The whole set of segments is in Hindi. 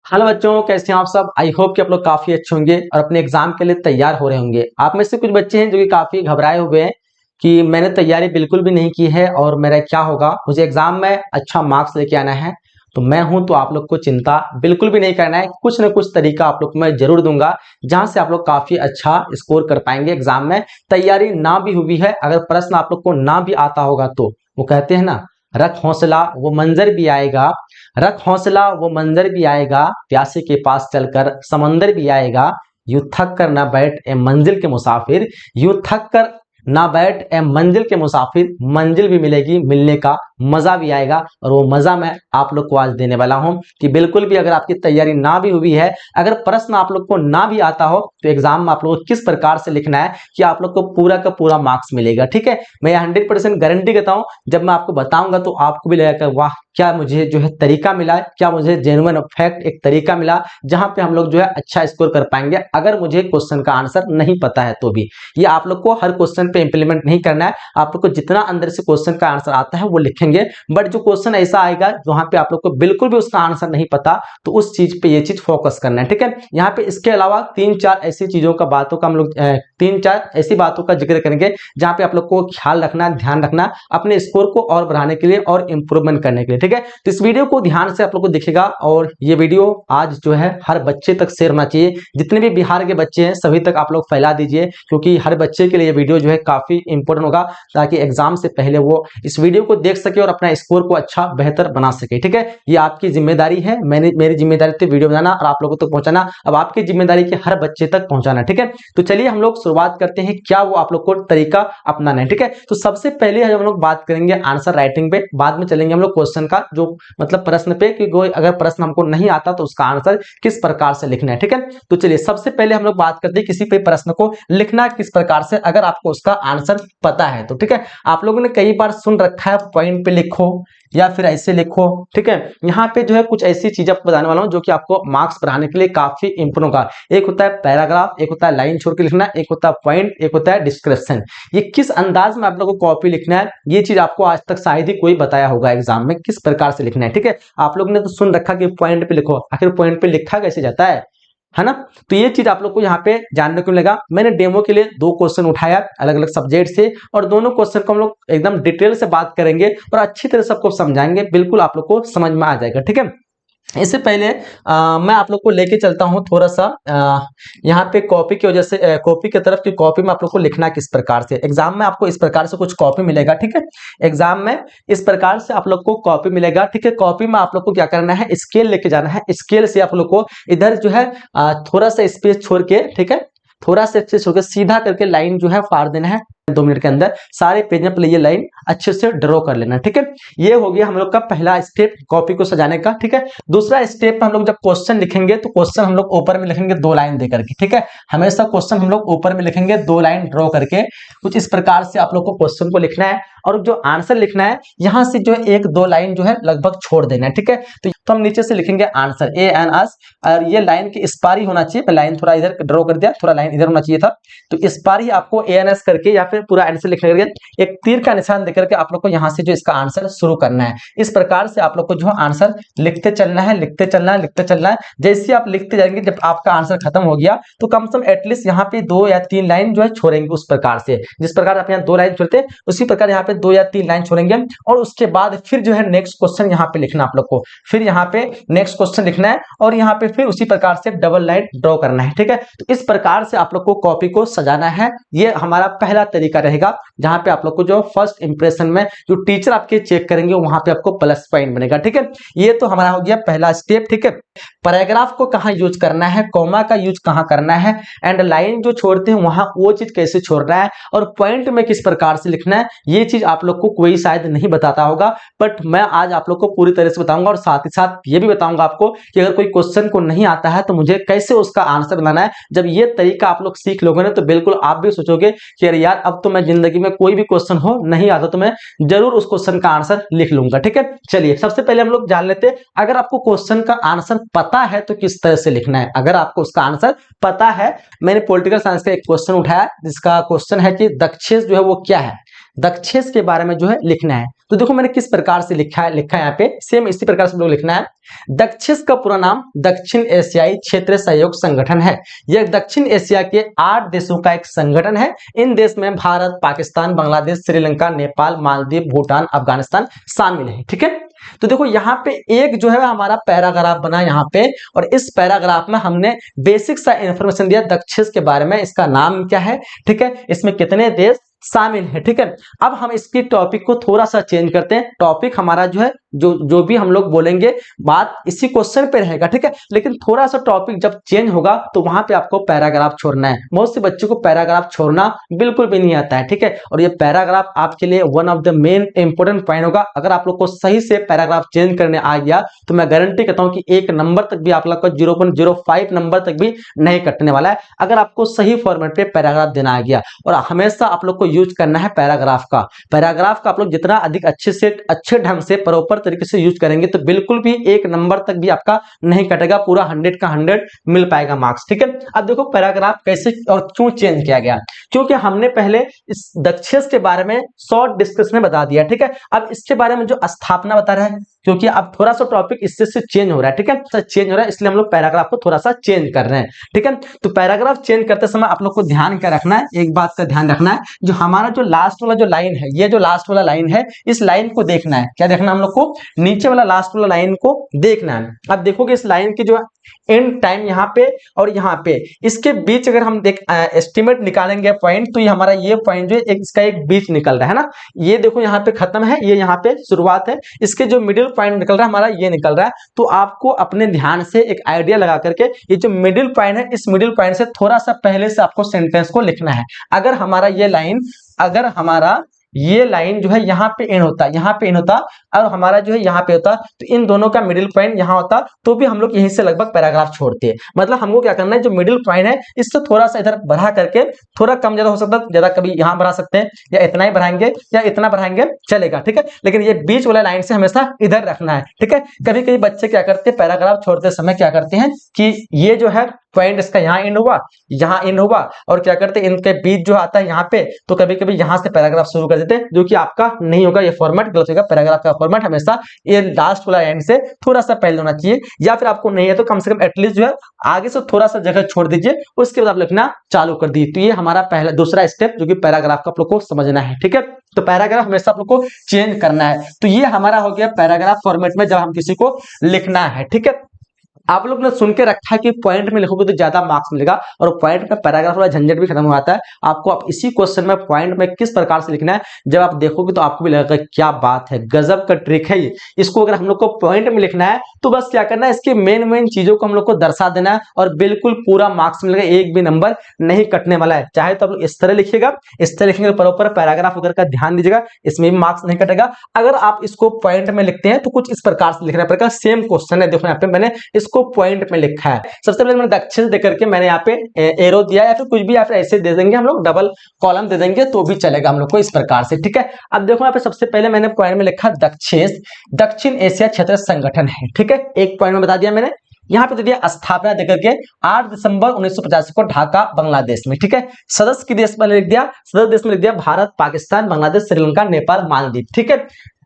हेलो बच्चों, कैसे हैं आप सब। आई होप कि आप लोग काफी अच्छे होंगे और अपने एग्जाम के लिए तैयार हो रहे होंगे। आप में से कुछ बच्चे हैं जो कि काफी घबराए हुए हैं कि मैंने तैयारी बिल्कुल भी नहीं की है और मेरा क्या होगा, मुझे एग्जाम में अच्छा मार्क्स लेके आना है। तो मैं हूं तो आप लोग को चिंता बिल्कुल भी नहीं करना है। कुछ न कुछ तरीका आप लोग को मैं जरूर दूंगा जहां से आप लोग काफी अच्छा स्कोर कर पाएंगे एग्जाम में। तैयारी ना भी हुई है, अगर प्रश्न आप लोग को ना भी आता होगा तो वो कहते हैं ना, रख हौसला वो मंजर भी आएगा। रख हौसला वो मंजर भी आएगा, प्यासे के पास चलकर समंदर भी आएगा। यूं थक कर ना बैठ ए मंजिल के मुसाफिर, यूं थक कर ना बैठ ए मंजिल के मुसाफिर, मंजिल भी मिलेगी, मिलने का मजा भी आएगा। और वो मजा मैं आप लोग को आज देने वाला हूं कि बिल्कुल भी अगर आपकी तैयारी ना भी हुई है, अगर प्रश्न आप लोग को ना भी आता हो तो एग्जाम में आप लोग को किस प्रकार से लिखना है कि आप लोग को पूरा का पूरा मार्क्स मिलेगा। ठीक है, मैं 100% गारंटी देता हूं। जब मैं आपको बताऊंगा तो आपको भी लगेगा वाह, क्या मुझे जो है तरीका मिला है, क्या मुझे जेन्युइन फैक्ट एक तरीका मिला जहां पे हम लोग जो है अच्छा स्कोर कर पाएंगे। अगर मुझे क्वेश्चन का आंसर नहीं पता है तो भी ये आप लोग को हर क्वेश्चन पे इंप्लीमेंट नहीं करना है। आप लोग को जितना अंदर से क्वेश्चन का आंसर आता है वो लिखेंगे, बट जो क्वेश्चन ऐसा आएगा वहां पे आप लोग को बिल्कुल भी उसका आंसर नहीं पता तो उस चीज पे ये चीज फोकस करना है। ठीक है, यहाँ पे इसके अलावा तीन चार ऐसी चीजों का बातों का हम लोग तीन चार ऐसी बातों का जिक्र करेंगे जहां पे आप लोग को ख्याल रखना, ध्यान रखना अपने स्कोर को और बढ़ाने के लिए और इंप्रूवमेंट करने के लिए। ठीक है, तो इस वीडियो को ध्यान से आप लोग को दिखेगा और ये वीडियो आज जो है हर बच्चे तक शेयर होना चाहिए। जितने भी बिहार के बच्चे हैं सभी तक आप लोग फैला दीजिए, क्योंकि हर बच्चे के लिए ये वीडियो जो है काफी इंपॉर्टेंट होगा, ताकि एग्जाम से पहले वो इस वीडियो को देख सके और अपना स्कोर को अच्छा बेहतर बना सके। ठीक है, ये आपकी जिम्मेदारी है। मेरी जिम्मेदारी थी वीडियो बनाना और आप लोगों तक पहुंचाना, अब आपकी जिम्मेदारी की हर बच्चे तक पहुंचाना। ठीक है, तो चलिए हम लोग शुरुआत करते हैं क्या वो आप लोग को तरीका अपनाना है। ठीक है, तो सबसे पहले हम लोग बात करेंगे आंसर राइटिंग पे, बाद में चलेंगे हम लोग क्वेश्चन का जो मतलब प्रश्न पे कि कोई अगर प्रश्न हमको नहीं आता तो उसका आंसर किस प्रकार से लिखना है। ठीक है, तो चलिए सबसे पहले हम लोग बात करते हैं किसी पे प्रश्न को लिखना किस प्रकार से, अगर आपको उसका आंसर पता है तो। ठीक है, आप लोगों ने कई बार सुन रखा है पॉइंट पे लिखो या फिर ऐसे लिखो। ठीक है, यहाँ पे जो है कुछ ऐसी चीज आपको बताने वाला हूं जो कि आपको मार्क्स बढ़ाने के लिए काफी इंपॉर्टेंट होगा। एक होता है पैराग्राफ, एक होता है लाइन छोड़ के लिखना, एक होता है पॉइंट, एक होता है डिस्क्रिप्शन। ये किस अंदाज में आप लोगों को कॉपी लिखना है ये चीज आपको आज तक शायद ही कोई बताया होगा एग्जाम में किस प्रकार से लिखना है। ठीक है, आप लोग ने तो सुन रखा कि पॉइंट पे लिखो, आखिर पॉइंट पे लिखा कैसे जाता है ना। तो ये चीज आप लोग को यहाँ पे जानने को मिलेगा। मैंने डेमो के लिए 2 क्वेश्चन उठाया अलग अलग सब्जेक्ट से और दोनों क्वेश्चन को हम लोग एकदम डिटेल से बात करेंगे और अच्छी तरह से आपको समझाएंगे, बिल्कुल आप लोग को समझ में आ जाएगा। ठीक है, इससे पहले मैं आप लोग को लेके चलता हूं थोड़ा सा यहाँ पे कॉपी की वजह से कॉपी की तरफ, की कॉपी में आप लोग को लिखना किस प्रकार से। एग्जाम में आपको इस प्रकार से कुछ कॉपी मिलेगा। ठीक है, एग्जाम में इस प्रकार से आप लोग को कॉपी मिलेगा। ठीक है, कॉपी में आप लोग को क्या करना है, स्केल लेके जाना है। स्केल से आप लोग को इधर जो है थोड़ा सा स्पेस छोड़ के, ठीक है, थोड़ा सा स्पेस छोड़ के सीधा करके लाइन जो है फाड़ देना है। 2 मिनट के अंदर सारे पेज में ये लाइन अच्छे से ड्रॉ कर लेना। ठीक है, ये हो गया हम लोग का पहला स्टेप कॉपी को सजाने का। ठीक है, दूसरा स्टेप हम लोग जब क्वेश्चन लिखेंगे तो क्वेश्चन हम लोग ऊपर में लिखेंगे 2 लाइन देकर के। ठीक है, हमेशा क्वेश्चन हम लोग ऊपर में लिखेंगे 2 लाइन ड्रॉ करके। कुछ इस प्रकार से आप लोग को क्वेश्चन को लिखना है और जो आंसर लिखना है यहां से जो 1-2 लाइन जो है लगभग छोड़ देना है। ठीक है, तो हम नीचे से लिखेंगे आंसर ANS और ये लाइन की इस पार ही होना चाहिए। लाइन थोड़ा इधर ड्रॉ कर दिया, थोड़ा लाइन इधर होना चाहिए था, तो इस पार ही आपको ANS करके या फिर पूरा आंसर लिखने करके एक तीर का निशान देकर के आप लोग को यहाँ से जो इसका आंसर शुरू करना है। इस प्रकार से आप लोग को जो आंसर लिखते चलना है, लिखते चलना है, लिखते चलना है। जैसे आप लिखते जाएंगे जब आपका आंसर खत्म हो गया तो कम से कम एटलीस्ट यहाँ पे 2 या 3 लाइन जो है छोड़ेंगे। उस प्रकार से जिस प्रकार आप यहाँ 2 लाइन छोड़ते हैं उसी प्रकार यहाँ पे 2 या 3 लाइन छोड़ेंगे और उसके बाद फिर जो है नेक्स्ट क्वेश्चन यहाँ पे लिखना आप लोग को, फिर यहाँ पे नेक्स्ट क्वेश्चन लिखना है और यहाँ पे फिर उसी प्रकार से डबल लाइन ड्रॉ करना है। ठीक है, तो इस प्रकार से आप लोग को कॉपी को सजाना है। ये हमारा पहला तरीका रहेगा जहां पे आप लोग को जो फर्स्ट इंप्रेशन में जो टीचर आपके चेक करेंगे वहां पे आपको प्लस पॉइंट बनेगा। ठीक है, ये तो हमारा हो गया पहला स्टेप। ठीक है, पैराग्राफ को कहां यूज करना है, कॉमा का यूज कहां करना है, एंड लाइन जो छोड़ते हैं वहां वो चीज कैसे छोड़ना है और पॉइंट में किस प्रकार से लिखना है, ये चीज आप लोग को कोई शायद नहीं बताता होगा, बट मैं आज आप लोग को पूरी तरह से बताऊंगा और साथ ही साथ ये भी बताऊंगा आपको कि अगर कोई क्वेश्चन को नहीं आता है तो मुझे कैसे उसका आंसर बनाना है। जब ये तरीका आप लोग सीख लोगे ना तो बिल्कुल आप भी सोचोगे कि अरे यार अब तो मैं जिंदगी में कोई भी क्वेश्चन हो नहीं आता तो मैं जरूर उस क्वेश्चन का आंसर लिख लूंगा। ठीक है, चलिए सबसे पहले हम लोग जान लेते हैं अगर आपको क्वेश्चन का आंसर पता है तो किस तरह से लिखना है। अगर आपको उसका आंसर पता है, मैंने पॉलिटिकल साइंस का एक क्वेश्चन उठाया जिसका क्वेश्चन है कि दक्षेश जो है वो क्या है, दक्षेश के बारे में जो है लिखना है। तो देखो मैंने किस प्रकार से लिखा है यहाँ पे, सेम इसी प्रकार से लोग लिखना है। दक्षिस का पूरा नाम दक्षिण एशियाई क्षेत्र सहयोग संगठन है। यह दक्षिण एशिया के 8 देशों का एक संगठन है। इन देश में भारत, पाकिस्तान, बांग्लादेश, श्रीलंका, नेपाल, मालदीव, भूटान, अफगानिस्तान शामिल है। ठीक है, तो देखो यहाँ पे एक जो है हमारा पैराग्राफ बना यहाँ पे, और इस पैराग्राफ में हमने बेसिक सा इंफॉर्मेशन दिया दक्षिण के बारे में, इसका नाम क्या है, ठीक है, इसमें कितने देश शामिल है। ठीक है, अब हम इसकी टॉपिक को थोड़ा सा चेंज करते हैं। टॉपिक हमारा जो है जो भी हम लोग बोलेंगे बात इसी क्वेश्चन पे रहेगा। ठीक है, लेकिन थोड़ा सा टॉपिक जब चेंज होगा तो वहां पे आपको पैराग्राफ छोड़ना है। बहुत से बच्चों को पैराग्राफ छोड़ना बिल्कुल भी नहीं आता है। ठीक है, और ये पैराग्राफ आपके लिए one of the main important point होगा। अगर आप लोग को सही से पैराग्राफ चेंज करने आ गया तो मैं गारंटी करता हूं कि 1 नंबर तक भी आप लोग को 0.05 नंबर तक भी नहीं कटने वाला है, अगर आपको सही फॉर्मेट पे पैराग्राफ देना आ गया। और हमेशा आप लोग को यूज करना है पैराग्राफ का आप लोग जितना अधिक अच्छे ढंग से प्रॉपर तरीके से यूज करेंगे तो बिल्कुल भी 1 नंबर तक भी आपका नहीं कटेगा, पूरा 100 का 100 मिल पाएगा मार्क्स। ठीक है, अब देखो पैराग्राफ कैसे और क्यों चेंज किया गया, क्योंकि हमने पहले इस दक्षिण के बारे में शॉर्ट डिस्कशन में बता दिया। ठीक है, अब इसके बारे में जो स्थापना बता रहा है, क्योंकि अब थोड़ा सा टॉपिक इससे चेंज हो रहा है। ठीक है, चेंज हो रहा है, इसलिए हम लोग पैराग्राफ को थोड़ा सा चेंज कर रहे हैं। ठीक है, तो पैराग्राफ चेंज करते समय आप लोग को ध्यान क्या रखना है, एक बात का ध्यान रखना है, जो हमारा जो लास्ट वाला जो लाइन है, ये जो लास्ट वाला लाइन है, इस लाइन को देखना है। क्या देखना है हम लोग को, नीचे वाला लास्ट वाला लाइन को देखना है। अब देखोगे इस लाइन की जो एंड टाइम यहाँ पे और यहाँ पे, इसके बीच अगर हम एस्टिमेट निकालेंगे पॉइंट, तो ये हमारा ये पॉइंट जो है इसका एक बीच निकल रहा है ना, ये देखो यहाँ पे खत्म है, ये यहाँ पे शुरुआत है, इसके जो मिडिल पॉइंट निकल रहा है हमारा ये निकल रहा है। तो आपको अपने ध्यान से एक आइडिया लगा करके ये जो मिडिल पॉइंट है, इस मिडिल पॉइंट से थोड़ा सा पहले से आपको सेंटेंस को लिखना है। अगर हमारा ये लाइन जो है यहाँ पे एंड होता, यहाँ पे एंड होता, और हमारा जो है यहाँ पे होता, तो इन दोनों का मिडिल पॉइंट यहाँ होता, तो भी हम लोग यहीं से लगभग पैराग्राफ छोड़ते हैं। मतलब हमको क्या करना है, जो मिडिल पॉइंट है इससे थोड़ा सा इधर बढ़ा करके, थोड़ा कम ज्यादा हो सकता है, ज्यादा कभी यहाँ बढ़ा सकते हैं, या इतना ही बढ़ाएंगे या इतना बढ़ाएंगे चलेगा। ठीक है, लेकिन ये बीच वाला लाइन से हमेशा इधर रखना है। ठीक है, कभी कभी बच्चे क्या करते हैं, पैराग्राफ छोड़ते समय क्या करते हैं कि ये जो है पॉइंट इसका यहाँ एंड हुआ, यहाँ एंड हुआ, और क्या करते हैं इनके बीच जो आता है यहाँ पे, तो कभी कभी यहाँ से पैराग्राफ शुरू कर देते हैं, जो कि आपका नहीं होगा, ये फॉर्मेट गलत होगा। पैराग्राफ का फॉर्मेट हमेशा ये लास्ट वाला एंड से थोड़ा सा पहले होना चाहिए, या फिर आपको नहीं है तो कम से कम एटलीस्ट जो है आगे से थोड़ा सा जगह छोड़ दीजिए, उसके बाद आप लिखना चालू कर दीजिए। तो ये हमारा पहला दूसरा स्टेप जो कि पैराग्राफ का आप लोग को समझना है। ठीक है, तो पैराग्राफ हमेशा आप लोग को चेंज करना है। तो ये हमारा हो गया पैराग्राफ फॉर्मेट में जब हम किसी को लिखना है। ठीक है, आप लोग ने सुन के रखा है कि पॉइंट में लिखोगे तो ज्यादा मार्क्स मिलेगा, और पॉइंट में पैराग्राफ वाला झंझट भी खत्म हो जाता है। आपको आप इसी क्वेश्चन में पॉइंट में किस प्रकार से लिखना है, जब आप देखोगे तो आपको भी लगेगा क्या बात है, गजब का ट्रिक है ये। इसको अगर हम लोग को पॉइंट में लिखना है तो बस क्या करना है, इसके मेन चीजों को हम लोग को दर्शा देना है, और बिल्कुल पूरा मार्क्स मिलेगा, एक भी नंबर नहीं कटने वाला है। चाहे तो आप लोग इस तरह लिखिएगा, इस तरह लिखेंगे प्रॉपर पैराग्राफ उधर का ध्यान दीजिएगा, इसमें भी मार्क्स नहीं कटेगा। अगर आप इसको पॉइंट में लिखते हैं तो कुछ इस प्रकार से लिखना पड़ेगा। सेम क्वेश्चन है, देखो यहाँ पे मैंने इसको पॉइंट में लिखा है। सबसे पहले मैंने दक्षिण देकर के मैंने यहाँ पे एरो दिया, या फिर कुछ भी, या फिर ऐसे दे देंगे हम लोग, डबल कॉलम दे देंगे तो भी चलेगा हम लोग को इस प्रकार से। ठीक है, अब देखो यहाँ पे सबसे पहले मैंने पॉइंट में लिखा दक्षिण एशिया क्षेत्र संगठन है। ठीक है, एक पॉइंट में बता दिया मैंने, यहाँ पे दे दिया स्थापना देकर के 8 दिसंबर 1985 को ढाका बांग्लादेश में। ठीक है, सदस्य की देश में लिख दिया, सदस्य देश में लिख दिया भारत, पाकिस्तान, बांग्लादेश, श्रीलंका, नेपाल, मालदीव, ठीक है,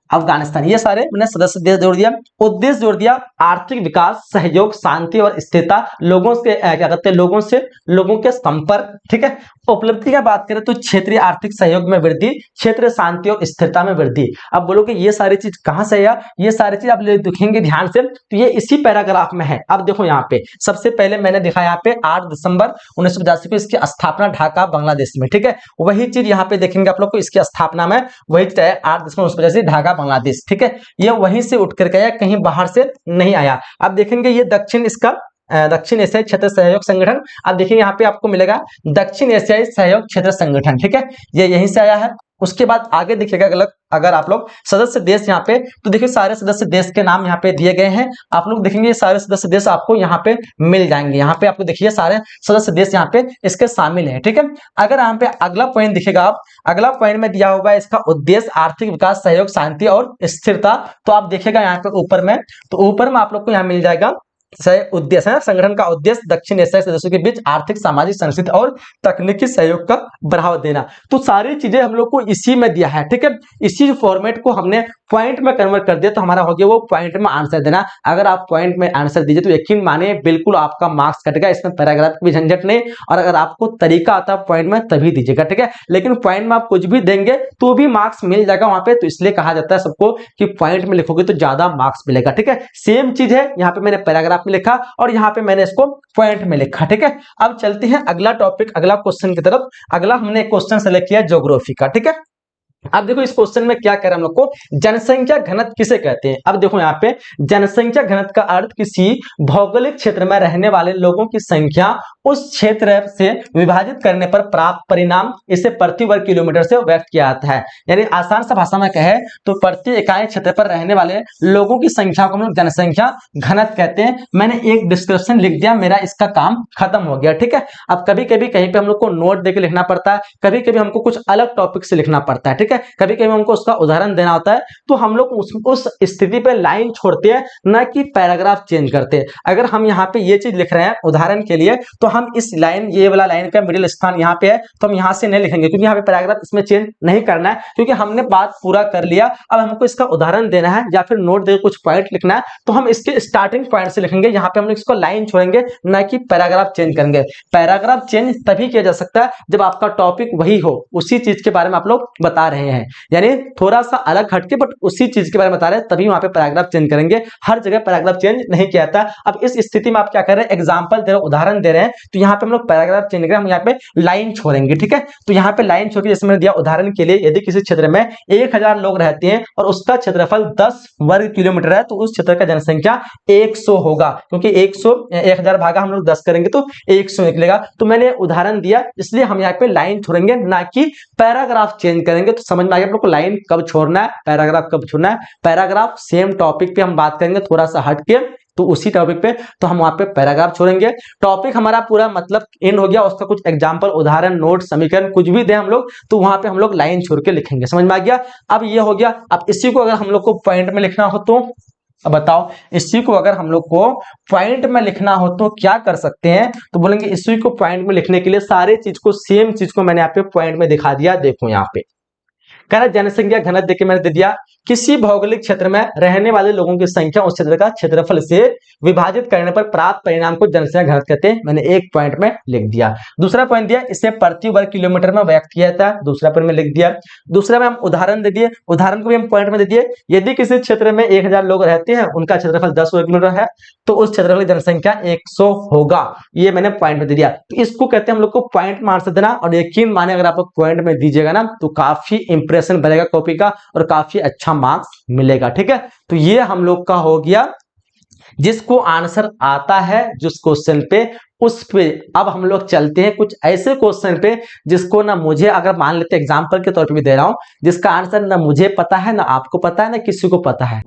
अफगानिस्तान, ये सारे मैंने सदस्य देश जोड़ दिया। उद्देश्य जोड़ दिया आर्थिक विकास, सहयोग, शांति और स्थिरता, लोगों से क्या कहते हैं, लोगों के संपर्क। ठीक है, उपलब्धि की बात करें तो क्षेत्रीय आर्थिक सहयोग में वृद्धि, क्षेत्रीय शांति और स्थिरता में वृद्धि। अब बोलोगे ये सारी चीज कहां से है, ये सारी चीज आप देखेंगे ध्यान से तो ये इसी पैराग्राफ में है। अब देखो यहाँ पे सबसे पहले मैंने दिखाया यहाँ पे 8 दिसंबर 1985 को इसकी स्थापना ढाका बांग्लादेश में। ठीक है, वही चीज यहाँ पे देखेंगे आप लोग को, इसकी स्थापना में वही 8 दिसंबर 1985 ढाका बांग्लादेश। ठीक है, ये वहीं से उठ करके आया, कहीं बाहर से नहीं आया। अब देखेंगे ये दक्षिण एशियाई क्षेत्र सहयोग संगठन, अब देखिए यहाँ पे आपको मिलेगा दक्षिण एशियाई सहयोग क्षेत्र संगठन। ठीक है, ये यहीं से आया है। उसके बाद आगे देखिएगा, अगर आप लोग सदस्य देश यहाँ पे, तो देखिए सारे सदस्य देश के नाम यहाँ पे दिए गए हैं। आप लोग देखेंगे सारे सदस्य देश आपको यहाँ पे मिल जाएंगे। यहाँ पे आपको देखिए सारे सदस्य देश यहाँ पे इसके शामिल है। ठीक है, अगर यहाँ पे अगला पॉइंट दिखेगा, आप अगला पॉइंट में दिया हुआ है इसका उद्देश्य आर्थिक विकास, सहयोग, शांति और स्थिरता। तो आप देखिएगा यहाँ पे ऊपर में, तो ऊपर में आप लोग को यहाँ मिल जाएगा उद्देश्य है, संगठन का उद्देश्य दक्षिण एशियाई सदस्यों के बीच आर्थिक, सामाजिक, सांस्कृतिक और तकनीकी सहयोग का बढ़ावा देना। तो सारी चीजें हम लोग को इसी में दिया है, ठीक है। इसी फॉर्मेट को हमने पॉइंट में कन्वर्ट कर दिया, तो हमारा हो गया वो पॉइंट में आंसर देना। अगर आप पॉइंट में आंसर दीजिए तो यकीन मानिए बिल्कुल आपका मार्क्स कटेगा, इसमें पैराग्राफ की झंझट नहीं। और अगर आपको तरीका आता है पॉइंट में तभी दीजिएगा, ठीक है। लेकिन पॉइंट में आप कुछ भी देंगे तो भी मार्क्स मिल जाएगा वहां पे। तो इसलिए कहा जाता है सबको कि पॉइंट में लिखोगे तो ज्यादा मार्क्स मिलेगा, ठीक है। सेम चीज है, यहाँ पे मैंने पैराग्राफ में लिखा और यहाँ पे मैंने इसको पॉइंट में लिखा, ठीक है। अब चलते हैं अगला टॉपिक, अगला क्वेश्चन की तरफ। अगला हमने क्वेश्चन सेलेक्ट किया ज्योग्राफी का, ठीक है। अब देखो इस क्वेश्चन में क्या कह रहा है हम लोग को, जनसंख्या घनत्व किसे कहते हैं। अब देखो यहाँ पे जनसंख्या घनत्व का अर्थ किसी भौगोलिक क्षेत्र में रहने वाले लोगों की संख्या उस क्षेत्र से विभाजित करने पर प्राप्त परिणाम, इसे प्रति वर्ग किलोमीटर से व्यक्त किया जाता है। यानी आसान सा भाषा में कहे तो प्रति इकाई क्षेत्र पर रहने वाले लोगों की संख्या को हम लोग जनसंख्या घनत्व कहते हैं। मैंने एक डिस्क्रिप्शन लिख दिया, मेरा इसका काम खत्म हो गया, ठीक है। अब कभी कभी कहीं पे हम लोग को नोट देके लिखना पड़ता है, कभी कभी हमको कुछ अलग टॉपिक से लिखना पड़ता है, ठीक है। कभी कभी हमको उसका उदाहरण देना होता है, तो हम लोग उस स्थिति पे लाइन छोड़ते हैं, ना कि पैराग्राफ चेंज करते हैं। अगर हम यहाँ पे ये चीज लिख रहे हैं उदाहरण के लिए, तो हम इस लाइन, ये वाला लाइन का मिडिल स्थान यहाँ पे है, तो हम यहाँ से नहीं लिखेंगे, क्योंकि यहाँ पे पैराग्राफ इसमें चेंज नहीं करना है, क्योंकि हमने बात पूरा कर लिया। अब हमको इसका उदाहरण देना है या फिर नोट देकर कुछ पॉइंट लिखना है, तो हम इसके स्टार्टिंग पॉइंट से लिखेंगे। यहाँ पे हम लोग इसको लाइन छोड़ेंगे, ना कि पैराग्राफ चेंज करेंगे। पैराग्राफ चेंज तभी किया जा सकता है जब आपका टॉपिक वही हो, उसी चीज के बारे में आप लोग बता रहे हैं, यानी थोड़ा सा अलग हटके बट उसी चीज के बारे में बता रहे हैं, तभी वहां पे पैराग्राफ चेंज करेंगे। हर जगह पैराग्राफ चेंज नहीं किया जाता। अब इस स्थिति में आप क्या कर रहे हैं, एग्जांपल दे रहे हैं, उदाहरण दे रहे हैं, तो यहाँ पे हम लोग पैराग्राफ चेंज करें, हम यहाँ पे लाइन छोड़ेंगे, ठीक है। तो यहाँ पे लाइन छोड़ के, जैसे मैंने दिया उदाहरण के लिए, यदि किसी क्षेत्र में 1000 लोग रहते हैं और उसका क्षेत्रफल 10 वर्ग किलोमीटर है, तो उस क्षेत्र का जनसंख्या 100 होगा, क्योंकि 1000 भागा हम लोग 10 करेंगे तो 100 निकलेगा। तो मैंने उदाहरण दिया, इसलिए हम यहाँ पे लाइन छोड़ेंगे, ना कि पैराग्राफ चेंज करेंगे। तो समझ में आ गया आप लोग को लाइन कब छोड़ना है, पैराग्राफ कब छोड़ना है। पैराग्राफ सेम टॉपिक पे हम बात करेंगे, थोड़ा सा हटके, तो उसी टॉपिक पे तो हम वहां पे पैराग्राफ छोड़ेंगे। टॉपिक हमारा पूरा मतलब एंड हो गया, उसका कुछ एग्जांपल, उदाहरण, नोट, समीकरण कुछ भी दे हम लोग, तो वहां पे हम लोग लाइन छोड़ के लिखेंगे। समझ में आ गया। अब ये हो गया। अब इसी को अगर हम लोग को पॉइंट में लिखना हो तो अब बताओ, इसी को अगर हम लोग को पॉइंट में लिखना हो तो क्या कर सकते हैं। तो बोलेंगे इसी को पॉइंट में लिखने के लिए सारे चीज को, सेम चीज को मैंने यहाँ पे पॉइंट में दिखा दिया। देखो यहाँ पे कह रहा जनसंख्या घनत्व देखिए मैंने दे दिया, किसी भौगोलिक क्षेत्र में रहने वाले लोगों की संख्या उस क्षेत्र का क्षेत्रफल से विभाजित करने पर प्राप्त परिणाम को जनसंख्या घनत्व कहते हैं। मैंने एक पॉइंट में लिख दिया। दूसरा पॉइंट दिया, इसे प्रति वर्ग किलोमीटर में व्यक्त किया जाता है, दूसरा पॉइंट में लिख दिया। दूसरा में हम उदाहरण दे दिए, उदाहरण को भी हम पॉइंट में दे दिए। यदि किसी क्षेत्र में 1000 लोग रहते हैं, उनका क्षेत्रफल 10 वर्ग किलोमीटर है, तो उस क्षेत्रफल की जनसंख्या 100 होगा। ये मैंने पॉइंट में दे दिया। तो इसको कहते हैं हम लोग को पॉइंट में आंसर देना। और यकीन माने अगर आप लोग पॉइंट में दीजिएगा ना, तो काफी इंप्रेशन बनेगा कॉपी का और काफी अच्छा मार्क्स मिलेगा, ठीक है। तो ये हम लोग का हो गया, जिसको आंसर आता है जिस क्वेश्चन पे, उस पे। अब हम लोग चलते हैं कुछ ऐसे क्वेश्चन पे जिसको ना मुझे, अगर मान लेते एग्जांपल के तौर पे भी दे रहा हूं, जिसका आंसर ना मुझे पता है, ना आपको पता है, ना किसी को पता है।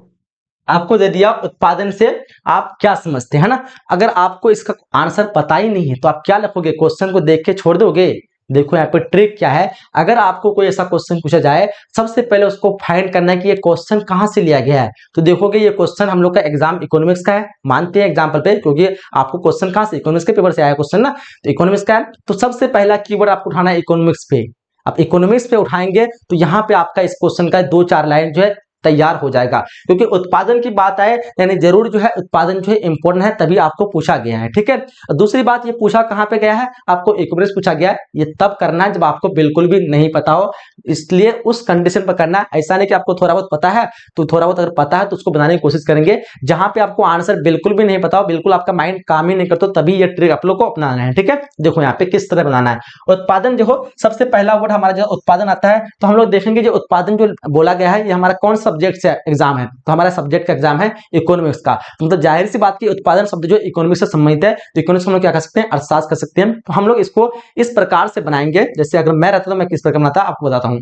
आपको दे दिया उत्पादन से आप क्या समझते हैं ना। अगर आपको इसका आंसर पता ही नहीं है तो आप क्या लिखोगे, क्वेश्चन को देख के छोड़ दोगे। देखो यहाँ पे ट्रिक क्या है, अगर आपको कोई ऐसा क्वेश्चन पूछा जाए, सबसे पहले उसको फाइंड करना है कि ये क्वेश्चन कहाँ से लिया गया है। तो देखोगे ये क्वेश्चन हम लोग का एग्जाम इकोनॉमिक्स का है, मानते हैं एग्जाम्पल पे, क्योंकि आपको क्वेश्चन कहाँ से, इकोनॉमिक्स के पेपर से आया क्वेश्चन ना, तो इकोनॉमिक्स का है। तो सबसे पहला कीवर्ड आपको उठाना है इकोनॉमिक्स पे। आप इकोनॉमिक्स पे उठाएंगे तो यहाँ पे आपका इस क्वेश्चन का 2-4 लाइन जो है तैयार हो जाएगा। क्योंकि उत्पादन की बात आए, यानी जरूर जो है उत्पादन जो है इंपॉर्टेंट है, तभी आपको पूछा गया है, ठीक है। दूसरी बात, ये पूछा कहां पे गया है, आपको इकोनॉमिक्स पूछा गया है। ये तब करना है जब आपको बिल्कुल भी नहीं पता हो, इसलिए उस कंडीशन पर करना है। ऐसा नहीं कि आपको थोड़ा बहुत पता है, तो थोड़ा बहुत अगर पता है तो उसको बनाने की कोशिश करेंगे। जहां पे आपको आंसर बिल्कुल भी नहीं पता हो, बिल्कुल आपका माइंड काम ही नहीं करता, तभी ये ट्रिक आप लोग को अपनाना है, ठीक है। देखो यहाँ पे किस तरह बनाना है। उत्पादन देखो, सबसे पहला वर्ड हमारा जो उत्पादन आता है, तो हम लोग देखेंगे जो उत्पादन जो बोला गया है, ये हमारा कौन सब्जेक्ट से एग्जाम है, तो हमारा सब्जेक्ट का एग्जाम है इकोनॉमिक्स का। तो मतलब जाहिर सी बात की उत्पादन शब्द जो इकोनॉमिक्स से संबंधित है, तो इकोनॉमिक्स हम लोग क्या कर सकते हैं, अर्थशास्त्र कर सकते हैं। तो हम लोग इसको इस प्रकार से बनाएंगे, जैसे अगर मैं रहता तो मैं किस प्रकार बनाता आपको बताता हूं।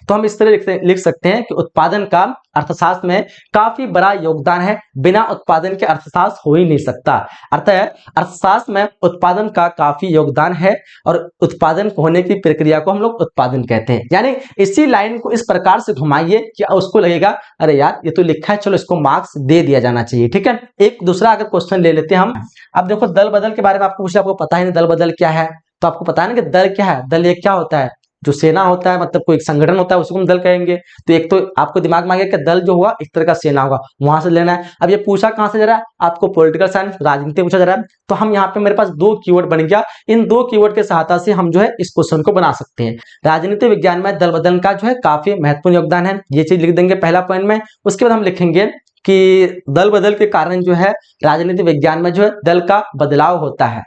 तो हम इस तरह लिख सकते हैं कि उत्पादन का अर्थशास्त्र में काफी बड़ा योगदान है, बिना उत्पादन के अर्थशास्त्र हो ही नहीं सकता। अतः अर्थशास्त्र में उत्पादन का काफी योगदान है और उत्पादन होने की प्रक्रिया को हम लोग उत्पादन कहते हैं। यानी इसी लाइन को इस प्रकार से घुमाइए कि उसको लगेगा अरे यार ये तो लिखा है, चलो इसको मार्क्स दे दिया जाना चाहिए। ठीक है, एक दूसरा अगर क्वेश्चन ले लेते हैं हम। अब देखो दल बदल के बारे में आपको पूछा, आपको पता ही नहीं दल बदल क्या है, तो आपको पता है ना कि दल क्या है। दल ये क्या होता है, जो सेना होता है, मतलब कोई संगठन होता है, उसको हम दल कहेंगे। तो एक तो आपको दिमाग में आ गया कि दल जो हुआ एक तरह का सेना होगा, वहां से लेना है। अब ये पूछा कहां से जा रहा है, आपको पॉलिटिकल साइंस राजनीति पूछा जा रहा है। तो हम यहाँ पे मेरे पास दो कीवर्ड बन गया, इन दो कीवर्ड के सहायता से हम जो है इस क्वेश्चन को बना सकते हैं। राजनीति विज्ञान में दल बदल का जो है काफी महत्वपूर्ण योगदान है, ये चीज लिख देंगे पहला पॉइंट में। उसके बाद हम लिखेंगे कि दल बदल के कारण जो है राजनीति विज्ञान में जो है दल का बदलाव होता है।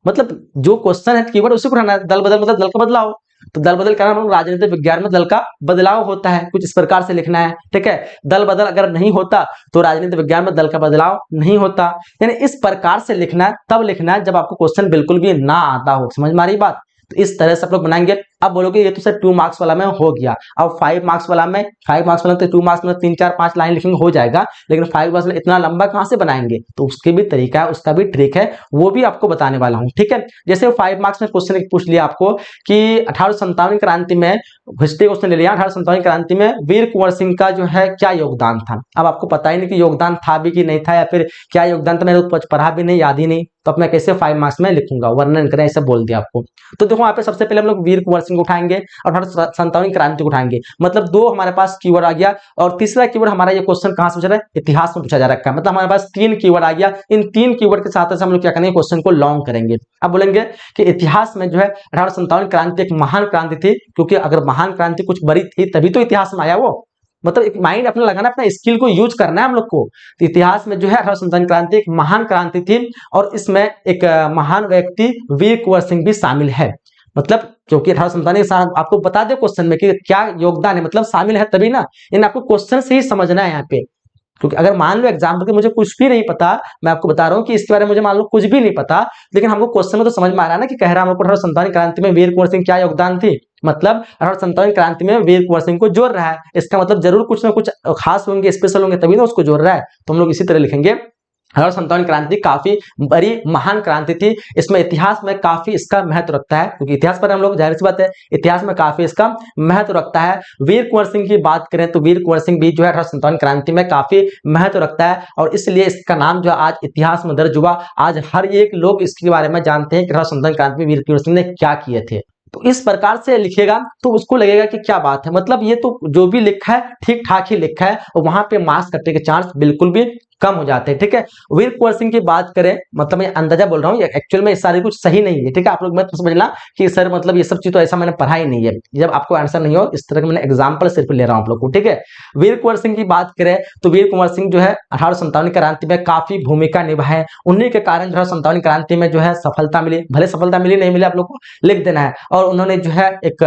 मतलब जो क्वेश्चन है कीवर्ड उसी को उठाना है, दल बदल मतलब दल का बदलाव। तो दल बदल कारण राजनीतिक विज्ञान में दल का बदलाव होता है, कुछ इस प्रकार से लिखना है। ठीक है, दल बदल अगर नहीं होता तो राजनीतिक विज्ञान में दल का बदलाव नहीं होता। यानी इस प्रकार से लिखना है, तब लिखना है जब आपको क्वेश्चन बिल्कुल भी ना आता हो। समझ में आ रही बात? तो इस तरह से आप लोग बनाएंगे। अब बोलोगे ये तो सर 2 मार्क्स वाला में हो गया, अब 5 मार्क्स वाला में 5 मार्क्स वाला तो 2 मार्क्स में 3 4 5 लाइन लिखेंगे हो जाएगा, लेकिन 5 मार्क्स इतना लंबा कहां से बनाएंगे? तो उसके भी तरीका है, उसका भी ट्रिक है, वो भी आपको बताने वाला हूं। ठीक है, जैसे 5 मार्क्स में क्वेश्चन पूछ लिया आपको कि 1857 क्रांति में, हिस्ट्री क्वेश्चन ले लिया, 1857 क्रांति में वीर कुंवर सिंह का जो है क्या योगदान था। अब आपको पता ही नहीं कि योगदान था भी कि नहीं था, या फिर क्या योगदान था, मैंने पढ़ा भी नहीं, याद ही नहीं, तो अब मैं कैसे 5 मार्क्स में लिखूंगा, वर्णन करें ऐसा बोल दिया आपको। तो देखो यहाँ पे सबसे पहले हम लोग वीर कुंवर सिंह को उठाएंगे और 1857 क्रांति को उठाएंगे, मतलब दो हमारे पास कीवर्ड आ गया। और तीसरा कीवर्ड हमारा ये क्वेश्चन कहां से पूछा रहा है, इतिहास में पूछा जा रखा है, मतलब हमारे पास 3 कीवर्ड आ गया। इन 3 कीवर्ड के साथ हम लोग क्या करेंगे, क्वेश्चन को लॉन्ग करेंगे। अब बोलेंगे कि इतिहास में जो है 1857 क्रांति एक महान क्रांति थी, क्योंकि अगर महान क्रांति कुछ बड़ी थी तभी तो इतिहास में आया वो, मतलब एक माइंड अपना लगाना, अपना स्किल को यूज करना है हम लोग को। तो इतिहास में जो है 1857 क्रांति एक महान क्रांति थी और इसमें एक महान व्यक्ति वीर कुंवर सिंह भी शामिल है। मतलब क्योंकि 1857 आपको बता दे क्वेश्चन में कि क्या योगदान है, मतलब शामिल है तभी ना, इन आपको क्वेश्चन से ही समझना है यहाँ पे। क्योंकि अगर मान लो एग्जाम्पल के मुझे कुछ भी नहीं पता, मैं आपको बता रहा हूँ कि इसके बारे में मुझे मान लो कुछ भी नहीं पता, लेकिन हमको क्वेश्चन में तो समझ में आ रहा है ना कि कह रहा है हमको 1857 क्रांति में वीर कुंवर सिंह क्या योगदान थी, मतलब 1857 क्रांति में वीर कुंवर सिंह को जोड़ रहा है, इसका मतलब जरूर कुछ ना कुछ खास होंगे, स्पेशल होंगे, तभी ना उसको जोड़ रहा है। तो हम लोग इसी तरह लिखेंगे 1857 क्रांति काफी बड़ी महान क्रांति थी, इसमें इतिहास में काफी इसका महत्व रखता है, क्योंकि इतिहास पर हम लोग जाहिर सी बात है इतिहास में काफी इसका महत्व रखता है। वीर कुंवर सिंह की बात करें तो वीर कुंवर सिंह भी जो है 1857 क्रांति में काफी महत्व रखता है और इसलिए इसका नाम जो आज इतिहास में दर्ज हुआ। आज हर एक लोग इसके बारे में जानते हैं कि 1857 क्रांति में वीर कुंवर सिंह ने क्या किए थे। तो इस प्रकार से लिखेगा तो उसको लगेगा कि क्या बात है, मतलब ये तो जो भी लिखा है ठीक ठाक ही लिखा है और वहां पे मार्क्स कटने के चांस बिल्कुल भी कम हो जाते हैं। ठीक है, वीर कुंवर सिंह की बात करें, मतलब मैं अंदाजा बोल रहा हूँ, एक्चुअल में सारी कुछ सही नहीं है। ठीक है, आप लोग मत समझना कि सर मतलब ये सब चीज तो ऐसा मैंने पढ़ा ही नहीं है, जब आपको आंसर नहीं हो इस तरह का मैंने एग्जाम्पल सिर्फ ले रहा हूँ आप लोग को। ठीक है, वीर कुंवर सिंह की बात करें तो वीर कुंवर सिंह जो है 1857 क्रांति में काफी भूमिका निभाए, उन्हीं के कारण 1857 क्रांति में जो है सफलता मिली, भले सफलता मिली नहीं मिली आप लोग को लिख देना है, और उन्होंने जो है एक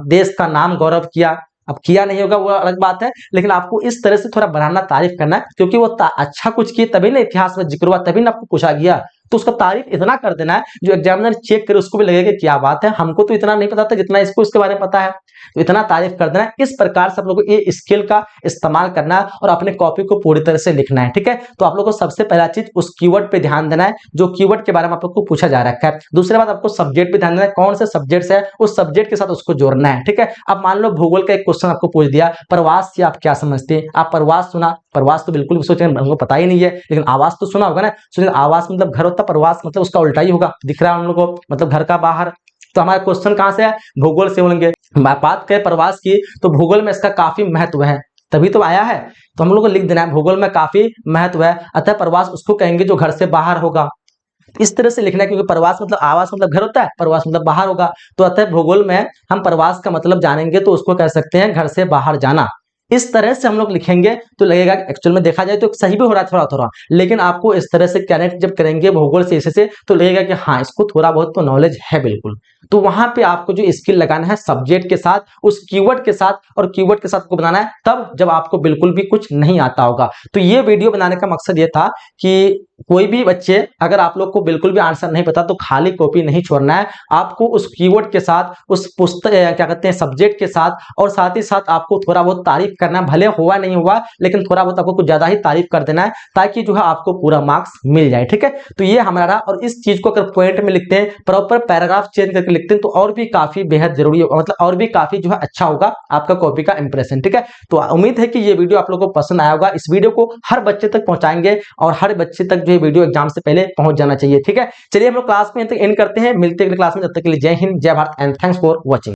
देश का नाम गौरव किया। अब किया नहीं होगा वो अलग बात है, लेकिन आपको इस तरह से थोड़ा बढ़ाना, तारीफ करना है, क्योंकि वो अच्छा कुछ किए तभी ना इतिहास में जिक्र हुआ, तभी ना आपको पूछा गया, तो उसका तारीफ इतना कर देना है जो एग्जामिनर चेक करे उसको भी लगेगा क्या बात है, हमको तो इतना नहीं पता था जितना इसको इसके बारे में पता है, तो इतना तारीफ कर देना है। इस प्रकार से आप लोगों को ये स्किल का इस्तेमाल करना है और अपने कॉपी को पूरी तरह से लिखना है। ठीक है, तो आप लोगों को सबसे पहला चीज उस कीवर्ड पे ध्यान देना है जो कीवर्ड के बारे में आप लोग को पूछा जा रखा है। दूसरी बात आपको सब्जेक्ट पे ध्यान देना है, कौन से सब्जेक्ट है उस सब्जेक्ट के साथ उसको जोड़ना है। ठीक है, अब मान लो भूगोल का एक क्वेश्चन आपको पूछ दिया, प्रवास से आप क्या समझते हैं, आप प्रवास सुना, प्रवास तो बिल्कुल भी सोचे हमको पता ही नहीं है, लेकिन आवास तो सुना होगा ना, सुनिए आवास मतलब घर होता, प्रवास मतलब उसका उल्टा ही होगा, दिख रहा है हम लोग को, मतलब घर का बाहर। तो हमारा क्वेश्चन कहां से है, भूगोल से होंगे। बात करें प्रवास की तो भूगोल में इसका काफी महत्व है, तभी तो आया है, तो हम लोग को लिख देना है भूगोल में काफी महत्व है, अतः प्रवास उसको कहेंगे जो घर से बाहर होगा। इस तरह से लिखना है, क्योंकि प्रवास मतलब आवास मतलब घर होता है, प्रवास मतलब बाहर होगा, तो अतः भूगोल में हम प्रवास का मतलब जानेंगे तो उसको कह सकते हैं घर से बाहर जाना। इस तरह से हम लोग लिखेंगे तो लगेगा कि एक्चुअल में देखा जाए तो सही भी हो रहा है थोड़ा थोड़ा, लेकिन आपको इस तरह से कनेक्ट जब करेंगे भूगोल से ऐसे तो लगेगा कि हाँ इसको थोड़ा बहुत तो नॉलेज है बिल्कुल। तो वहां पे आपको जो स्किल लगाना है सब्जेक्ट के साथ, उस कीवर्ड के साथ, और कीवर्ड के साथ को बनाना है तब जब आपको बिल्कुल भी कुछ नहीं आता होगा। तो ये वीडियो बनाने का मकसद ये था कि कोई भी बच्चे, अगर आप लोग को बिल्कुल भी आंसर नहीं पता तो खाली कॉपी नहीं छोड़ना है, आपको उस कीवर्ड के साथ, उस पुस्तक क्या कहते हैं सब्जेक्ट के साथ, और साथ ही साथ आपको थोड़ा बहुत तारीफ करना है, भले हुआ नहीं हुआ लेकिन थोड़ा बहुत आपको कुछ ज्यादा ही तारीफ कर देना है ताकि जो है आपको पूरा मार्क्स मिल जाए। ठीक है, तो ये हमारा, और इस चीज को अगर पॉइंट में लिखते हैं, प्रॉपर पैराग्राफ चेंज करके लिखते हैं तो और भी काफी बेहद जरूरी होगा, मतलब और भी काफी जो है अच्छा होगा आपका कॉपी का इंप्रेशन। ठीक है, तो उम्मीद है कि ये वीडियो आप लोगों को पसंद आया होगा। इस वीडियो को हर बच्चे तक पहुंचाएंगे और हर बच्चे तक जो है वीडियो एग्जाम से पहले पहुंच जाना चाहिए। ठीक है, चलिए हम लोग क्लास में एंड करते हैं, मिलते हैं अगली क्लास में, तब तक के लिए जय हिंद, जय Bharat and thanks for watching.